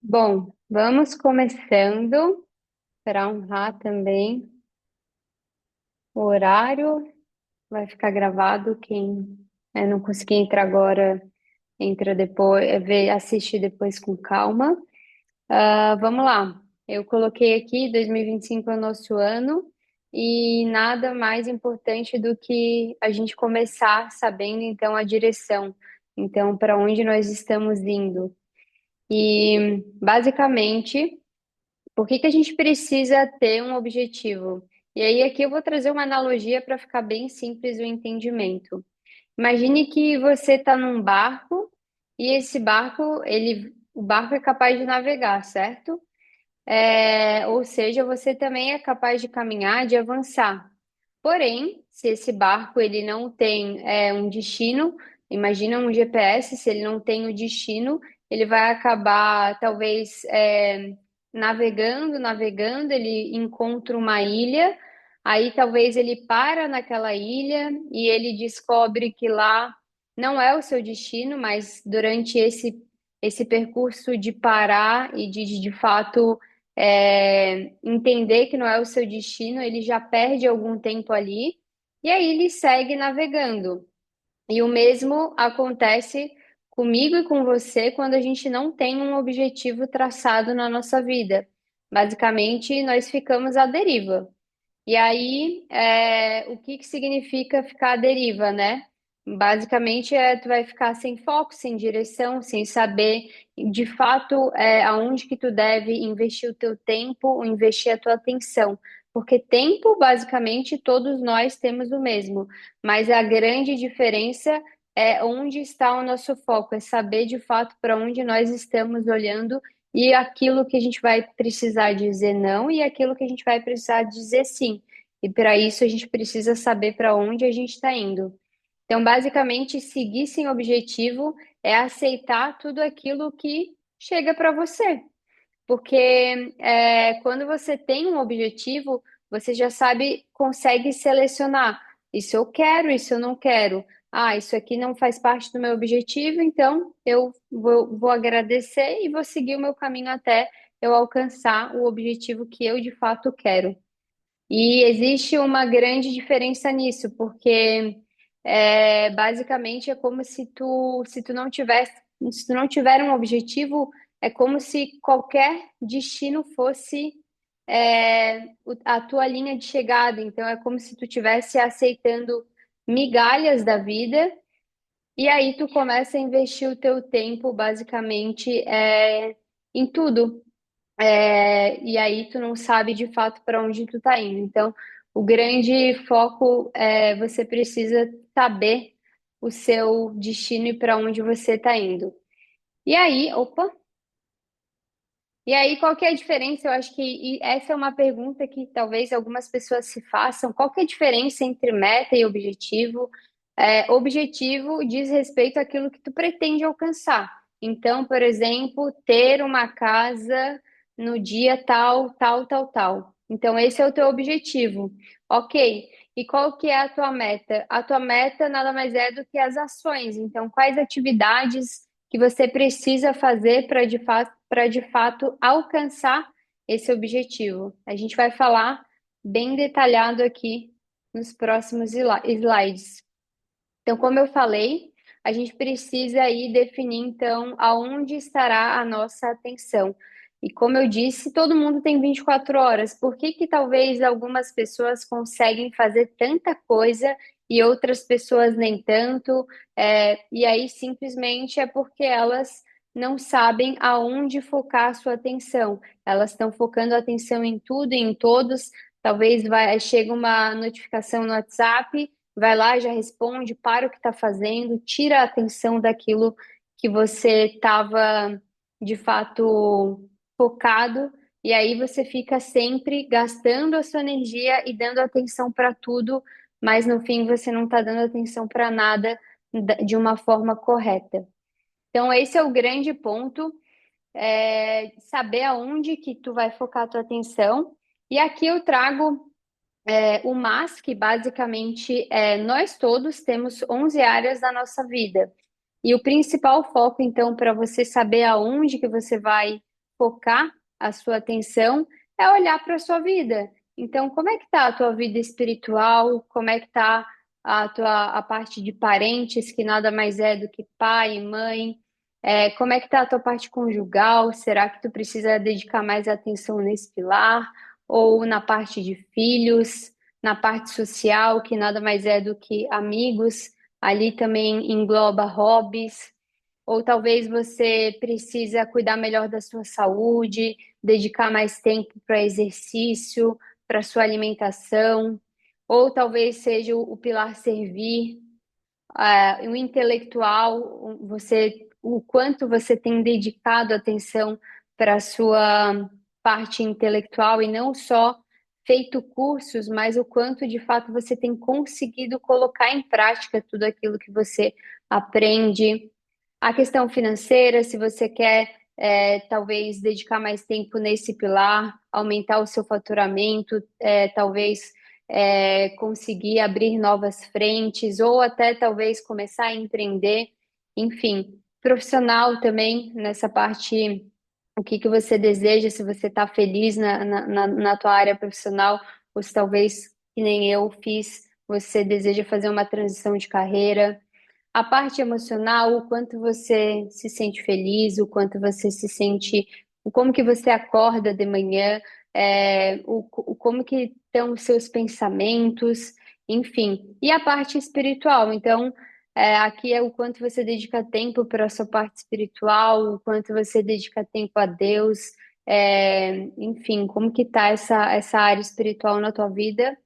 Bom, vamos começando para honrar também o horário. Vai ficar gravado. Quem não conseguir entrar agora, entra depois, assiste depois com calma. Vamos lá. Eu coloquei aqui 2025 é o nosso ano e nada mais importante do que a gente começar sabendo então a direção. Então, para onde nós estamos indo. E basicamente por que que a gente precisa ter um objetivo? E aí, aqui eu vou trazer uma analogia para ficar bem simples o entendimento. Imagine que você está num barco e esse barco, o barco é capaz de navegar, certo? Ou seja, você também é capaz de caminhar, de avançar. Porém, se esse barco ele não tem um destino, imagina um GPS, se ele não tem o destino, ele vai acabar talvez navegando, navegando, ele encontra uma ilha, aí talvez ele para naquela ilha e ele descobre que lá não é o seu destino, mas durante esse percurso de parar e de fato entender que não é o seu destino, ele já perde algum tempo ali e aí ele segue navegando. E o mesmo acontece comigo e com você quando a gente não tem um objetivo traçado na nossa vida. Basicamente, nós ficamos à deriva. E aí, o que que significa ficar à deriva, né? Basicamente, tu vai ficar sem foco, sem direção, sem saber de fato aonde que tu deve investir o teu tempo, ou investir a tua atenção. Porque tempo, basicamente, todos nós temos o mesmo, mas a grande diferença é onde está o nosso foco, é saber de fato para onde nós estamos olhando e aquilo que a gente vai precisar dizer não e aquilo que a gente vai precisar dizer sim. E para isso a gente precisa saber para onde a gente está indo. Então, basicamente, seguir sem objetivo é aceitar tudo aquilo que chega para você. Porque quando você tem um objetivo, você já sabe, consegue selecionar. Isso eu quero, isso eu não quero. Ah, isso aqui não faz parte do meu objetivo, então eu vou agradecer e vou seguir o meu caminho até eu alcançar o objetivo que eu de fato quero. E existe uma grande diferença nisso, porque basicamente é como se tu não tivesse, se tu não tiver um objetivo, é como se qualquer destino fosse a tua linha de chegada. Então é como se tu estivesse aceitando migalhas da vida, e aí tu começa a investir o teu tempo basicamente em tudo. E aí tu não sabe de fato para onde tu tá indo. Então, o grande foco é você precisa saber o seu destino e para onde você tá indo. E aí, opa, e aí qual que é a diferença? Eu acho que essa é uma pergunta que talvez algumas pessoas se façam. Qual que é a diferença entre meta e objetivo? Objetivo diz respeito àquilo que tu pretende alcançar. Então, por exemplo, ter uma casa no dia tal, tal, tal, tal. Então, esse é o teu objetivo. Ok. E qual que é a tua meta? A tua meta nada mais é do que as ações. Então, quais atividades que você precisa fazer para de fato alcançar esse objetivo? A gente vai falar bem detalhado aqui nos próximos slides. Então, como eu falei, a gente precisa aí definir então aonde estará a nossa atenção. E como eu disse, todo mundo tem 24 horas. Por que que talvez algumas pessoas conseguem fazer tanta coisa e outras pessoas nem tanto? E aí simplesmente é porque elas não sabem aonde focar a sua atenção. Elas estão focando a atenção em tudo e em todos. Talvez chega uma notificação no WhatsApp, vai lá, já responde, para o que está fazendo, tira a atenção daquilo que você estava de fato focado, e aí você fica sempre gastando a sua energia e dando atenção para tudo, mas no fim você não está dando atenção para nada de uma forma correta. Então, esse é o grande ponto, saber aonde que tu vai focar a tua atenção. E aqui eu trago o MAS, que basicamente nós todos temos 11 áreas da nossa vida. E o principal foco, então, para você saber aonde que você vai focar a sua atenção é olhar para a sua vida. Então, como é que está a tua vida espiritual? Como é que está a parte de parentes, que nada mais é do que pai e mãe? Como é que está a tua parte conjugal? Será que tu precisa dedicar mais atenção nesse pilar? Ou na parte de filhos, na parte social, que nada mais é do que amigos? Ali também engloba hobbies. Ou talvez você precisa cuidar melhor da sua saúde, dedicar mais tempo para exercício, para sua alimentação. Ou talvez seja o pilar servir, o intelectual, o quanto você tem dedicado atenção para a sua parte intelectual e não só feito cursos, mas o quanto de fato você tem conseguido colocar em prática tudo aquilo que você aprende. A questão financeira, se você quer talvez dedicar mais tempo nesse pilar, aumentar o seu faturamento, talvez conseguir abrir novas frentes, ou até talvez começar a empreender, enfim, profissional também, nessa parte, o que que você deseja, se você está feliz na tua área profissional, ou se talvez, que nem eu fiz, você deseja fazer uma transição de carreira. A parte emocional, o quanto você se sente feliz, o quanto você se sente, como que você acorda de manhã, como que estão os seus pensamentos, enfim. E a parte espiritual, então, aqui é o quanto você dedica tempo para a sua parte espiritual, o quanto você dedica tempo a Deus, enfim, como que está essa área espiritual na tua vida.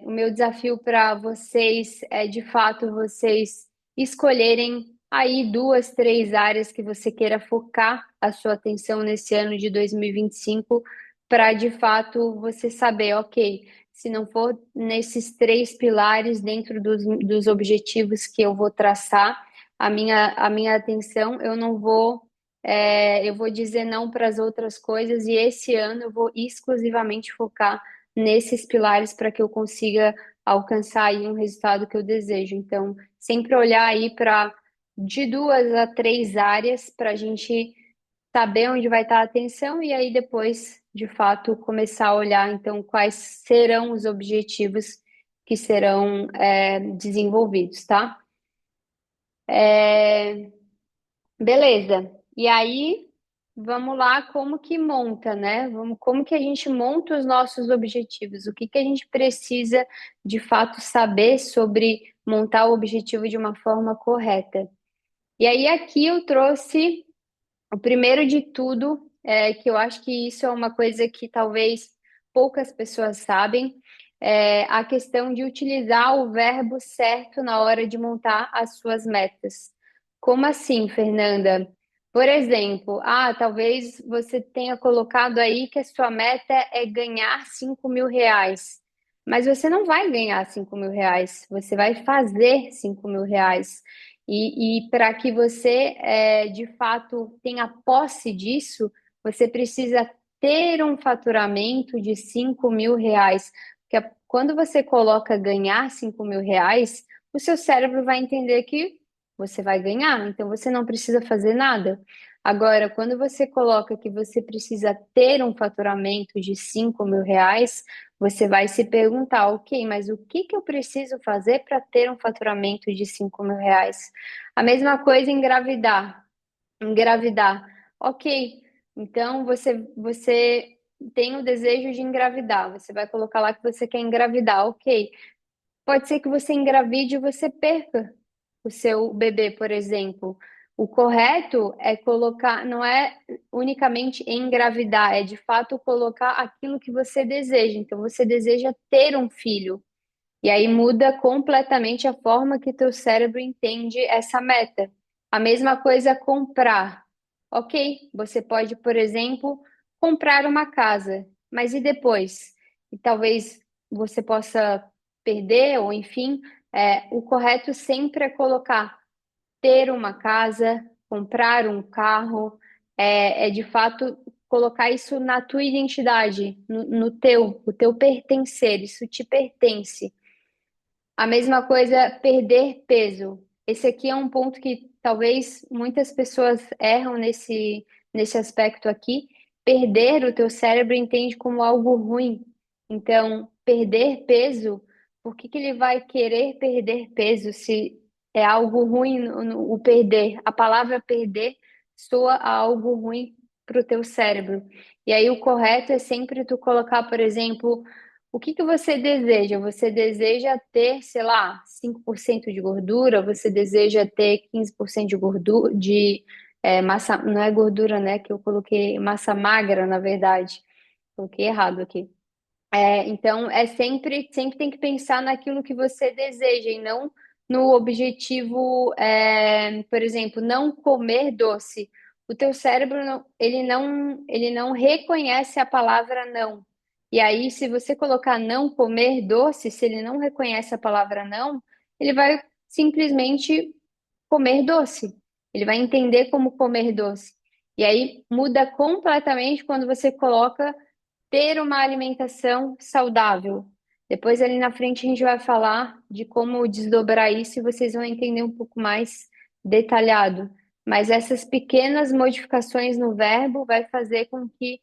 O meu desafio para vocês é, de fato, vocês escolherem aí duas, três áreas que você queira focar a sua atenção nesse ano de 2025, para de fato você saber, ok, se não for nesses três pilares dentro dos objetivos que eu vou traçar, a minha atenção, eu não vou. Eu vou dizer não para as outras coisas, e esse ano eu vou exclusivamente focar nesses pilares para que eu consiga alcançar aí um resultado que eu desejo. Então, sempre olhar aí para de duas a três áreas para a gente saber onde vai estar a atenção e aí depois, de fato, começar a olhar então quais serão os objetivos que serão desenvolvidos, tá? É, Beleza. E aí, vamos lá, como que monta, né? Como que a gente monta os nossos objetivos? O que que a gente precisa de fato saber sobre montar o objetivo de uma forma correta? E aí, aqui eu trouxe o primeiro de tudo, que eu acho que isso é uma coisa que talvez poucas pessoas sabem, a questão de utilizar o verbo certo na hora de montar as suas metas. Como assim, Fernanda? Por exemplo, talvez você tenha colocado aí que a sua meta é ganhar R$ 5.000, mas você não vai ganhar R$ 5.000, você vai fazer R$ 5.000. E para que você, de fato, tenha posse disso, você precisa ter um faturamento de R$ 5.000. Porque quando você coloca ganhar R$ 5.000, o seu cérebro vai entender que você vai ganhar, então você não precisa fazer nada. Agora, quando você coloca que você precisa ter um faturamento de R$ 5.000, você vai se perguntar, ok, mas o que que eu preciso fazer para ter um faturamento de R$ 5.000? A mesma coisa engravidar. Engravidar. Ok, então você tem o desejo de engravidar. Você vai colocar lá que você quer engravidar. Ok. Pode ser que você engravide e você perca o seu bebê, por exemplo. O correto é colocar, não é unicamente engravidar, é de fato colocar aquilo que você deseja. Então, você deseja ter um filho. E aí muda completamente a forma que teu cérebro entende essa meta. A mesma coisa é comprar. Ok, você pode, por exemplo, comprar uma casa, mas e depois? E talvez você possa perder, ou enfim, o correto sempre é colocar ter uma casa, comprar um carro, é de fato colocar isso na tua identidade, o teu pertencer, isso te pertence. A mesma coisa, perder peso. Esse aqui é um ponto que talvez muitas pessoas erram nesse aspecto aqui, perder o teu cérebro entende como algo ruim. Então, perder peso, por que que ele vai querer perder peso se é algo ruim o perder? A palavra perder soa a algo ruim para o teu cérebro. E aí o correto é sempre tu colocar, por exemplo, o que que você deseja? Você deseja ter, sei lá, 5% de gordura? Você deseja ter 15% de gordura, massa, não é gordura, né? Que eu coloquei massa magra, na verdade. Coloquei errado aqui. Então, sempre tem que pensar naquilo que você deseja e não no objetivo, por exemplo, não comer doce. O teu cérebro, ele não reconhece a palavra não. E aí, se você colocar não comer doce, se ele não reconhece a palavra não, ele vai simplesmente comer doce. Ele vai entender como comer doce. E aí muda completamente quando você coloca ter uma alimentação saudável. Depois, ali na frente, a gente vai falar de como desdobrar isso e vocês vão entender um pouco mais detalhado. Mas essas pequenas modificações no verbo vai fazer com que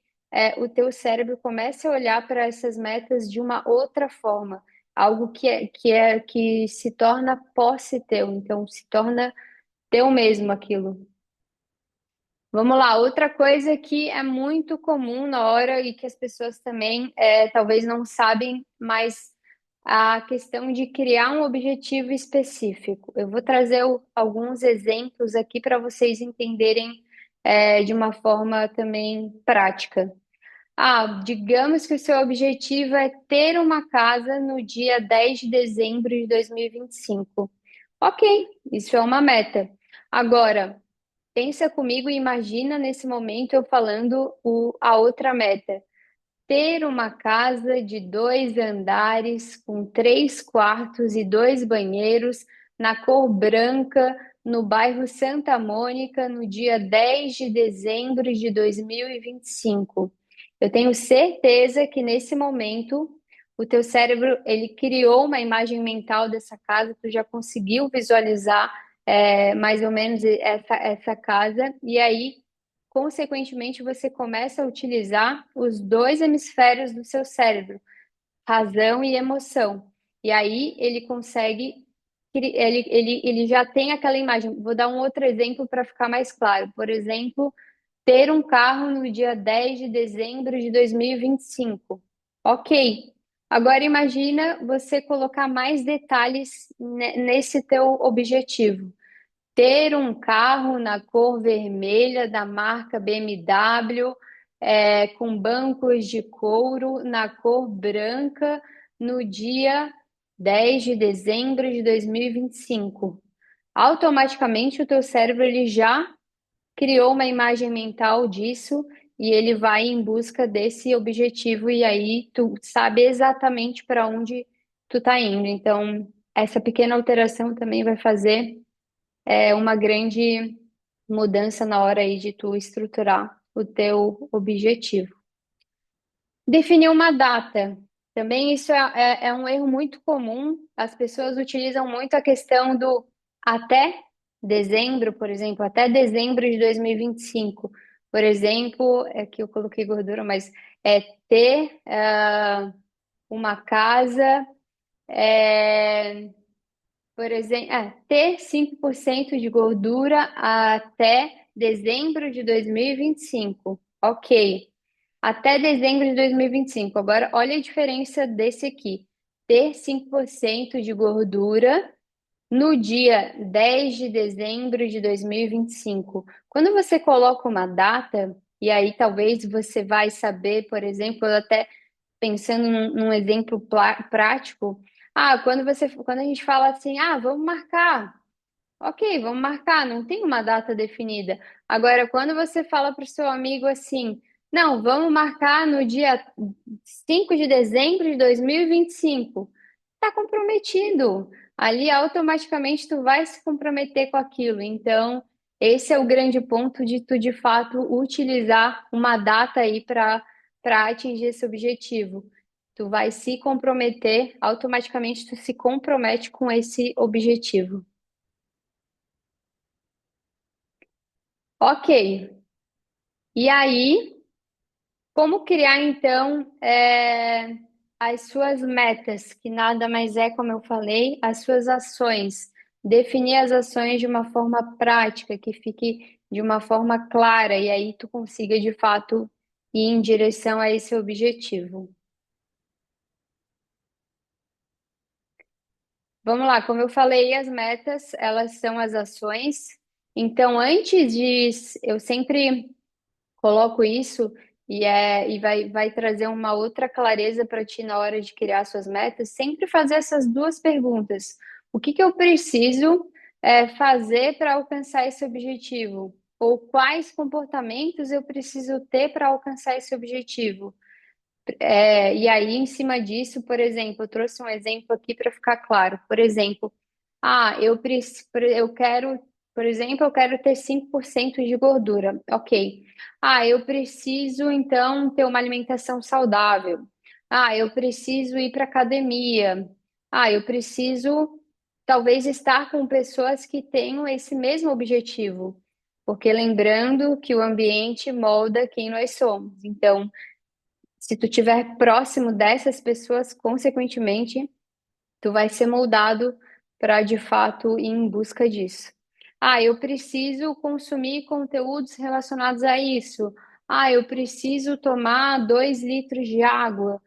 o teu cérebro comece a olhar para essas metas de uma outra forma, algo que se torna posse teu, então se torna teu mesmo aquilo. Vamos lá, outra coisa que é muito comum na hora e que as pessoas também talvez não sabem, mas a questão de criar um objetivo específico. Eu vou trazer alguns exemplos aqui para vocês entenderem de uma forma também prática. Digamos que o seu objetivo é ter uma casa no dia 10 de dezembro de 2025. Ok, isso é uma meta. Agora, pensa comigo e imagina nesse momento eu falando a outra meta. Ter uma casa de 2 andares, com 3 quartos e 2 banheiros, na cor branca, no bairro Santa Mônica, no dia 10 de dezembro de 2025. Eu tenho certeza que nesse momento o teu cérebro ele criou uma imagem mental dessa casa, tu já conseguiu visualizar mais ou menos essa casa, e aí consequentemente, você começa a utilizar os dois hemisférios do seu cérebro, razão e emoção. E aí ele consegue, ele já tem aquela imagem. Vou dar um outro exemplo para ficar mais claro. Por exemplo, ter um carro no dia 10 de dezembro de 2025. Ok. Agora imagina você colocar mais detalhes nesse teu objetivo ter um carro na cor vermelha da marca BMW, com bancos de couro na cor branca no dia 10 de dezembro de 2025. Automaticamente o teu cérebro ele já criou uma imagem mental disso e ele vai em busca desse objetivo e aí tu sabe exatamente para onde tu tá indo. Então, essa pequena alteração também vai fazer uma grande mudança na hora aí de tu estruturar o teu objetivo. Definir uma data. Também isso é um erro muito comum. As pessoas utilizam muito a questão do até dezembro, por exemplo, até dezembro de 2025. Por exemplo, é que eu coloquei gordura, mas é ter uma casa, é, por exemplo, ter 5% de gordura até dezembro de 2025. Ok. Até dezembro de 2025. Agora, olha a diferença desse aqui. Ter 5% de gordura no dia 10 de dezembro de 2025. Quando você coloca uma data, e aí talvez você vai saber, por exemplo, até pensando num exemplo prático, quando a gente fala assim, vamos marcar. Ok, vamos marcar, não tem uma data definida. Agora, quando você fala para o seu amigo assim, não, vamos marcar no dia 5 de dezembro de 2025, está comprometido. Ali automaticamente tu vai se comprometer com aquilo. Então, esse é o grande ponto de tu de fato utilizar uma data aí para atingir esse objetivo. Tu vai se comprometer, automaticamente tu se compromete com esse objetivo. Ok, E aí, como criar então as suas metas, que nada mais é, como eu falei, as suas ações. Definir as ações de uma forma prática, que fique de uma forma clara, e aí tu consiga de fato ir em direção a esse objetivo. Vamos lá, como eu falei, as metas, elas são as ações. Então, antes de, eu sempre coloco isso e vai trazer uma outra clareza para ti na hora de criar suas metas. Sempre fazer essas duas perguntas: o que que eu preciso fazer para alcançar esse objetivo? Ou quais comportamentos eu preciso ter para alcançar esse objetivo? E aí, em cima disso, por exemplo, eu trouxe um exemplo aqui para ficar claro. Por exemplo, eu quero, por exemplo, eu quero ter 5% de gordura. Ok. Eu preciso, então, ter uma alimentação saudável. Eu preciso ir para academia. Eu preciso, talvez, estar com pessoas que tenham esse mesmo objetivo. Porque lembrando que o ambiente molda quem nós somos. Então, se tu estiver próximo dessas pessoas, consequentemente, tu vai ser moldado para de fato ir em busca disso. Eu preciso consumir conteúdos relacionados a isso. Eu preciso tomar 2 litros de água.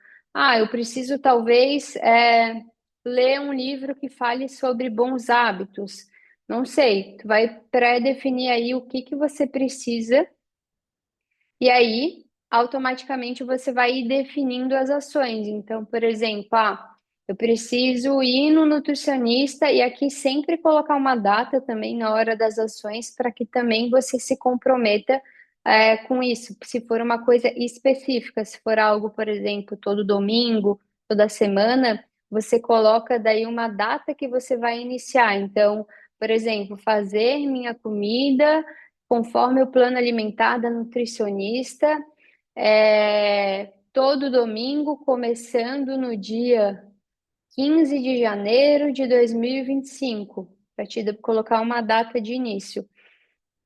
Eu preciso talvez ler um livro que fale sobre bons hábitos. Não sei, tu vai pré-definir aí o que que você precisa e aí, automaticamente, você vai ir definindo as ações. Então, por exemplo, eu preciso ir no nutricionista e aqui sempre colocar uma data também na hora das ações para que também você se comprometa, com isso. Se for uma coisa específica, se for algo, por exemplo, todo domingo, toda semana, você coloca daí uma data que você vai iniciar. Então, por exemplo, fazer minha comida conforme o plano alimentar da nutricionista, todo domingo, começando no dia 15 de janeiro de 2025, para te colocar uma data de início.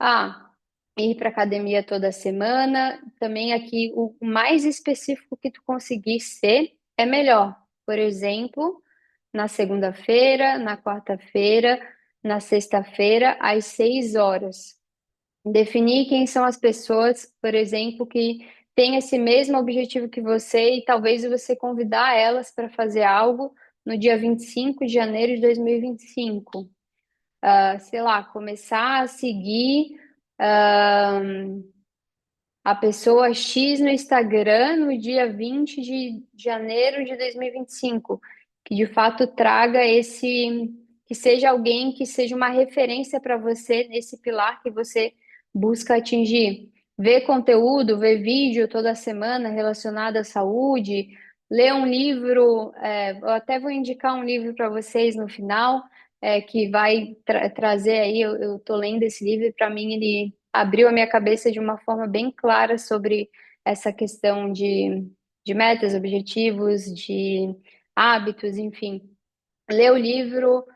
Ah, Ir para academia toda semana, também aqui o mais específico que tu conseguir ser é melhor. Por exemplo, na segunda-feira, na quarta-feira, na sexta-feira, às 6 horas. Definir quem são as pessoas, por exemplo, que têm esse mesmo objetivo que você e talvez você convidar elas para fazer algo no dia 25 de janeiro de 2025. Sei lá, começar a seguir ah, a pessoa X no Instagram no dia 20 de janeiro de 2025, que de fato traga que seja alguém que seja uma referência para você nesse pilar que você busca atingir. Ver conteúdo, ver vídeo toda semana relacionado à saúde, ler um livro, eu até vou indicar um livro para vocês no final, que vai trazer aí, eu estou lendo esse livro e para mim ele abriu a minha cabeça de uma forma bem clara sobre essa questão de metas, objetivos, de hábitos, enfim. Ler o livro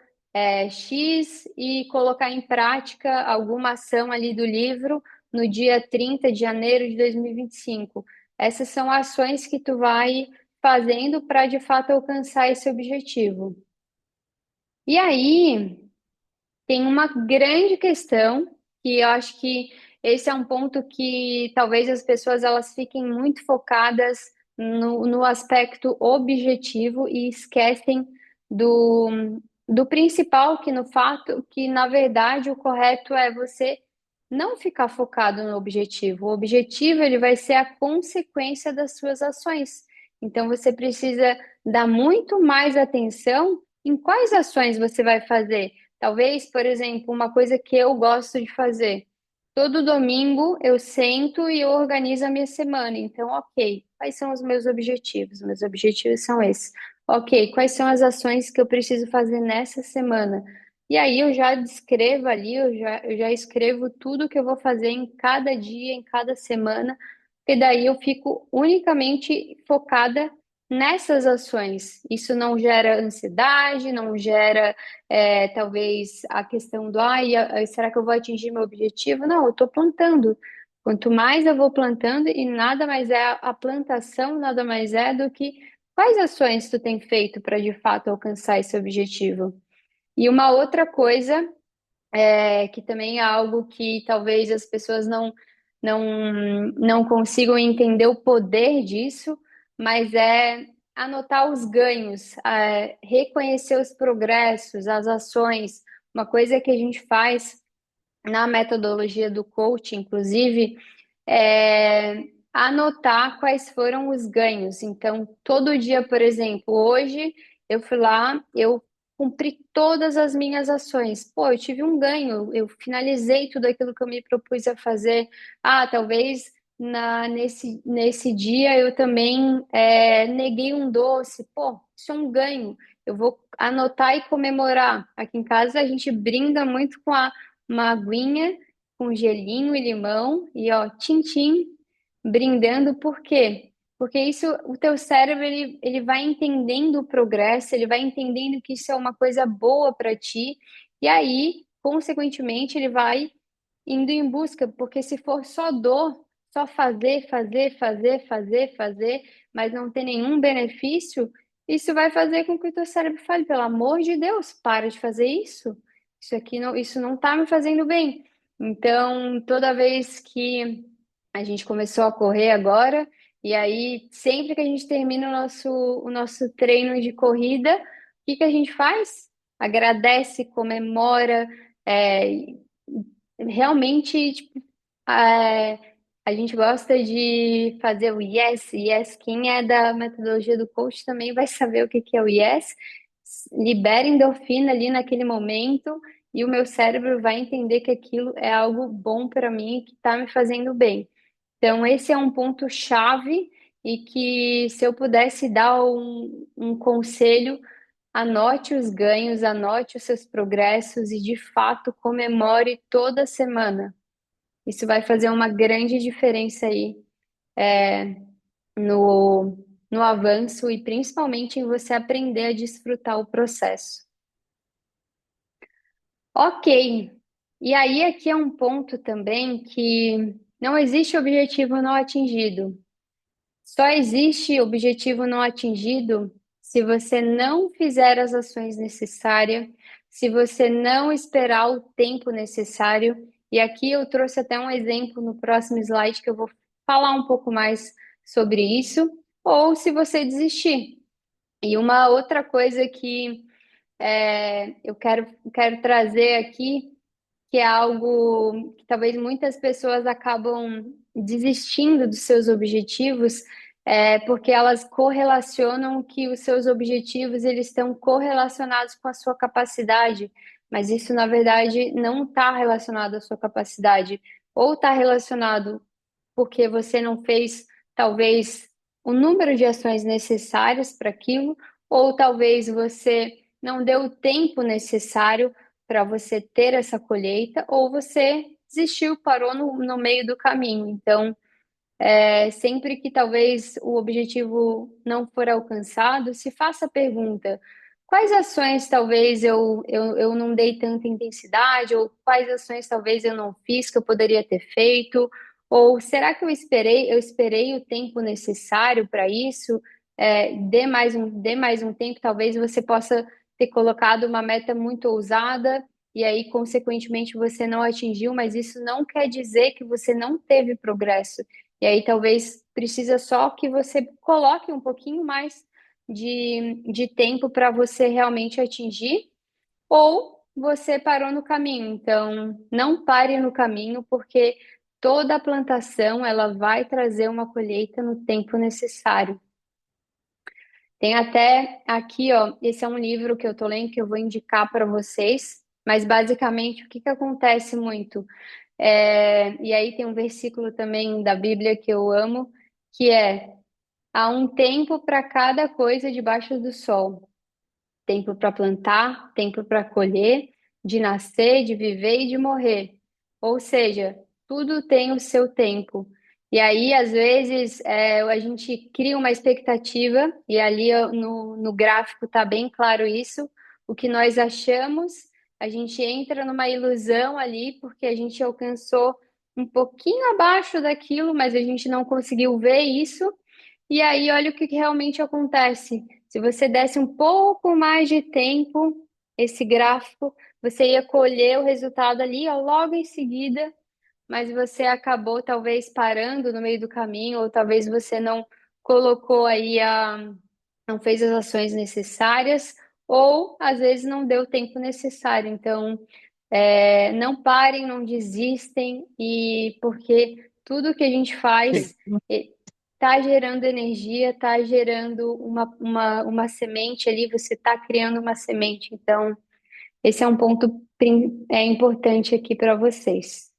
X e colocar em prática alguma ação ali do livro no dia 30 de janeiro de 2025. Essas são ações que tu vai fazendo para de fato alcançar esse objetivo. E aí, tem uma grande questão que eu acho que esse é um ponto que talvez as pessoas elas fiquem muito focadas no aspecto objetivo e esquecem do principal, que no fato, que na verdade o correto é você não ficar focado no objetivo. O objetivo ele vai ser a consequência das suas ações. Então você precisa dar muito mais atenção em quais ações você vai fazer. Talvez, por exemplo, uma coisa que eu gosto de fazer. Todo domingo eu sento e eu organizo a minha semana. Então, ok, quais são os meus objetivos? Meus objetivos são esses. Ok, quais são as ações que eu preciso fazer nessa semana? E aí eu já descrevo ali, eu já escrevo tudo que eu vou fazer em cada dia, em cada semana, e daí eu fico unicamente focada nessas ações. Isso não gera ansiedade, não gera talvez a questão do será que eu vou atingir meu objetivo? Não, eu estou plantando. Quanto mais eu vou plantando, e nada mais é a plantação, nada mais é do que quais ações tu tem feito para de fato alcançar esse objetivo. E uma outra coisa que também é algo que talvez as pessoas não consigam entender o poder disso, mas é anotar os ganhos, reconhecer os progressos, as ações. Uma coisa que a gente faz na metodologia do coaching, inclusive, é anotar quais foram os ganhos. Então, todo dia, por exemplo, hoje eu fui lá, eu cumpri todas as minhas ações. Pô, eu tive um ganho, eu finalizei tudo aquilo que eu me propus a fazer. Ah, talvez nesse dia eu também neguei um doce. Pô, isso é um ganho. Eu vou anotar e comemorar. Aqui em casa a gente brinda muito com uma aguinha com gelinho e limão e ó, tchim-tchim, brindando, por quê? Porque isso, o teu cérebro, ele vai entendendo o progresso, ele vai entendendo que isso é uma coisa boa para ti, e aí, consequentemente, ele vai indo em busca, porque se for só dor, só fazer, fazer, fazer, fazer, fazer, mas não ter nenhum benefício, isso vai fazer com que o teu cérebro fale, pelo amor de Deus, para de fazer isso. Isso não está me fazendo bem. Então, toda vez que a gente começou a correr agora, e aí sempre que a gente termina o nosso treino de corrida, o que que a gente faz? Agradece, comemora, é, realmente, tipo, é, a gente gosta de fazer o yes, yes. Quem é da metodologia do coach também vai saber o que que é o yes. Libera endorfina ali naquele momento e o meu cérebro vai entender que aquilo é algo bom para mim, que está me fazendo bem. Então, esse é um ponto chave e que se eu pudesse dar um conselho, anote os ganhos, anote os seus progressos e, de fato, comemore toda semana. Isso vai fazer uma grande diferença aí no avanço e principalmente em você aprender a desfrutar o processo. Ok. E aí, aqui é um ponto também que não existe objetivo não atingido. Só existe objetivo não atingido se você não fizer as ações necessárias, se você não esperar o tempo necessário. E aqui eu trouxe até um exemplo no próximo slide que eu vou falar um pouco mais sobre isso, ou se você desistir. E uma outra coisa que eu quero trazer aqui que é algo que talvez muitas pessoas acabam desistindo dos seus objetivos, porque elas correlacionam que os seus objetivos eles estão correlacionados com a sua capacidade, mas isso na verdade não está relacionado à sua capacidade, ou está relacionado porque você não fez talvez o número de ações necessárias para aquilo, ou talvez você não deu o tempo necessário para você ter essa colheita, ou você desistiu, parou no meio do caminho. Então, sempre que talvez o objetivo não for alcançado, se faça a pergunta: quais ações talvez eu não dei tanta intensidade, ou quais ações talvez eu não fiz que eu poderia ter feito, ou será que eu esperei o tempo necessário para isso? Dê mais um tempo, talvez você possa ter colocado uma meta muito ousada. E aí, consequentemente, você não atingiu, mas isso não quer dizer que você não teve progresso. E aí talvez precisa só que você coloque um pouquinho mais de tempo para você realmente atingir, ou você parou no caminho. Então, não pare no caminho, porque toda a plantação ela vai trazer uma colheita no tempo necessário. Tem até aqui, ó, esse é um livro que eu tô lendo que eu vou indicar para vocês, mas basicamente o que que acontece muito? E aí tem um versículo também da Bíblia que eu amo, que é: há um tempo para cada coisa debaixo do sol. Tempo para plantar, tempo para colher, de nascer, de viver e de morrer. Ou seja, tudo tem o seu tempo. E aí, às vezes, a gente cria uma expectativa, e ali ó, no gráfico está bem claro isso, o que nós achamos, a gente entra numa ilusão ali, porque a gente alcançou um pouquinho abaixo daquilo, mas a gente não conseguiu ver isso. E aí, olha o que realmente acontece. Se você desse um pouco mais de tempo, esse gráfico, você ia colher o resultado ali, ó, logo em seguida, mas você acabou talvez parando no meio do caminho, ou talvez você não colocou aí não fez as ações necessárias, ou às vezes não deu o tempo necessário. Então, não parem, não desistem, e porque tudo que a gente faz está gerando energia, está gerando uma semente ali, você está criando uma semente. Então, esse é um ponto importante aqui para vocês.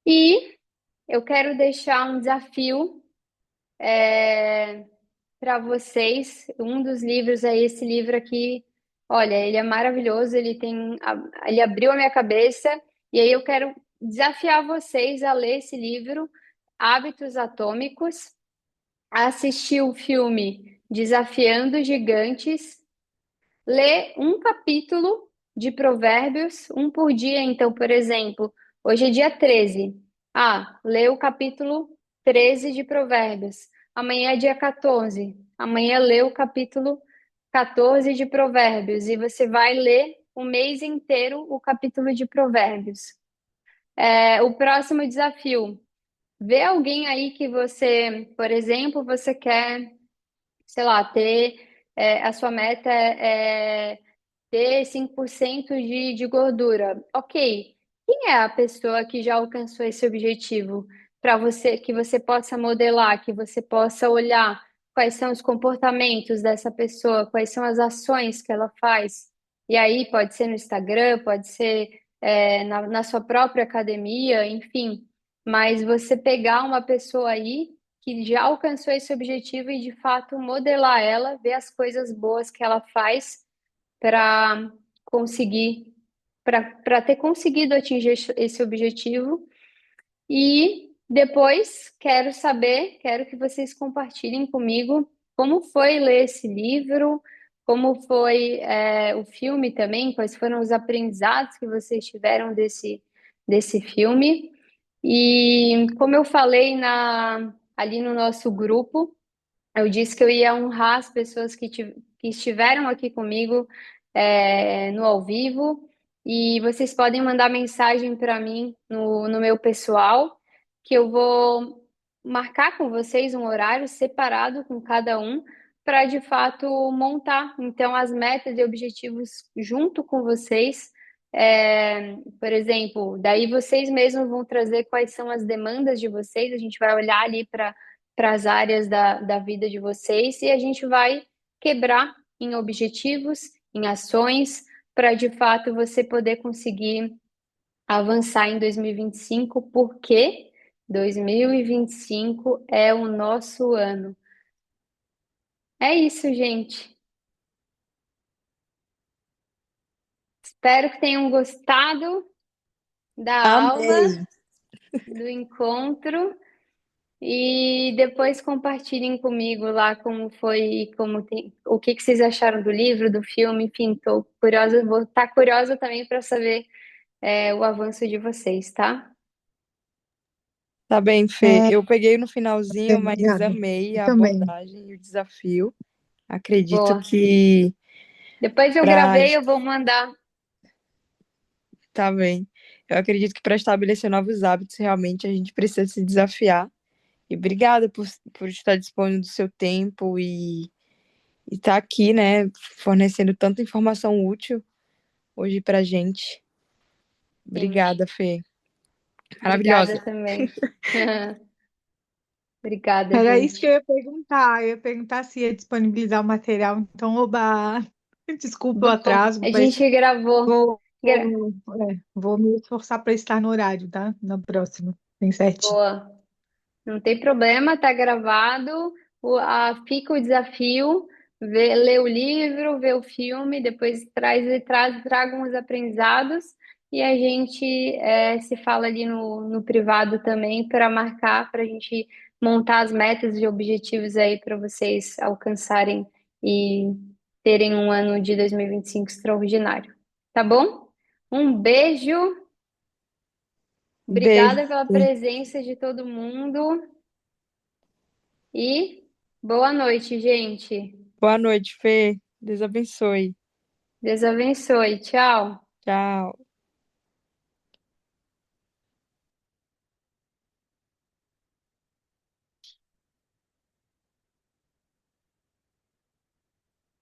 E eu quero deixar um desafio para vocês. Um dos livros é esse livro aqui. Olha, ele é maravilhoso, ele abriu a minha cabeça, e aí eu quero desafiar vocês a ler esse livro, Hábitos Atômicos, a assistir o filme Desafiando Gigantes, ler um capítulo de Provérbios, um por dia. Então, por exemplo, hoje é dia 13. Lê o capítulo 13 de Provérbios. Amanhã é dia 14. Amanhã lê o capítulo 14 de Provérbios. E você vai ler o mês inteiro o capítulo de Provérbios. O próximo desafio. Vê alguém aí que você, por exemplo, você quer, sei lá, a sua meta ter 5% de gordura. Ok. Quem é a pessoa que já alcançou esse objetivo para você, que você possa modelar, que você possa olhar quais são os comportamentos dessa pessoa, quais são as ações que ela faz? E aí pode ser no Instagram, pode ser na sua própria academia, enfim. Mas você pegar uma pessoa aí que já alcançou esse objetivo e de fato modelar ela, ver as coisas boas que ela faz para conseguir, para ter conseguido atingir esse objetivo. E depois quero que vocês compartilhem comigo como foi ler esse livro, como foi, o filme também, quais foram os aprendizados que vocês tiveram desse filme. E como eu falei ali no nosso grupo, eu disse que eu ia honrar as pessoas que estiveram aqui comigo, no ao vivo, e vocês podem mandar mensagem para mim no meu pessoal, que eu vou marcar com vocês um horário separado com cada um, para de fato montar então as metas e objetivos junto com vocês. Por exemplo, daí vocês mesmos vão trazer quais são as demandas de vocês, a gente vai olhar ali para as áreas da vida de vocês, e a gente vai quebrar em objetivos, em ações, para de fato você poder conseguir avançar em 2025, porque 2025 é o nosso ano. É isso, gente. Espero que tenham gostado da aula, Amei. do encontro. E depois compartilhem comigo lá como foi, o que que vocês acharam do livro, do filme, enfim, tô curiosa, vou estar curiosa também para saber, o avanço de vocês, tá? Tá bem, Fê. Eu peguei no finalzinho, mas Obrigada. amei Eu a também. abordagem e o desafio. Acredito Boa. que Depois eu para gravei, eu vou mandar. tá bem. Eu acredito que para estabelecer novos hábitos, realmente a gente precisa se desafiar. E obrigada por estar dispondo do seu tempo e estar aqui, né, fornecendo tanta informação útil hoje pra gente. Sim, Obrigada, Fê. obrigada Maravilhosa. também. Obrigada, Era isso que eu gente. ia perguntar. Eu ia perguntar se ia disponibilizar o material. Então, oba, desculpa o Bom, atraso, a mas gente gravou. vou, Gra- vou, vou me esforçar para estar no horário, tá? Na próxima, bem certinho. Boa. Não tem problema, tá gravado. Fica o desafio, lê o livro, vê o filme, depois traga uns aprendizados, e a gente, se fala ali no privado também para marcar, para a gente montar as metas e objetivos aí para vocês alcançarem e terem um ano de 2025 extraordinário. Tá bom? Um beijo Um beijo. Obrigada pela Fê. presença de todo mundo e boa noite, gente. Boa noite, Fê. Deus abençoe. Deus abençoe. Tchau. Tchau.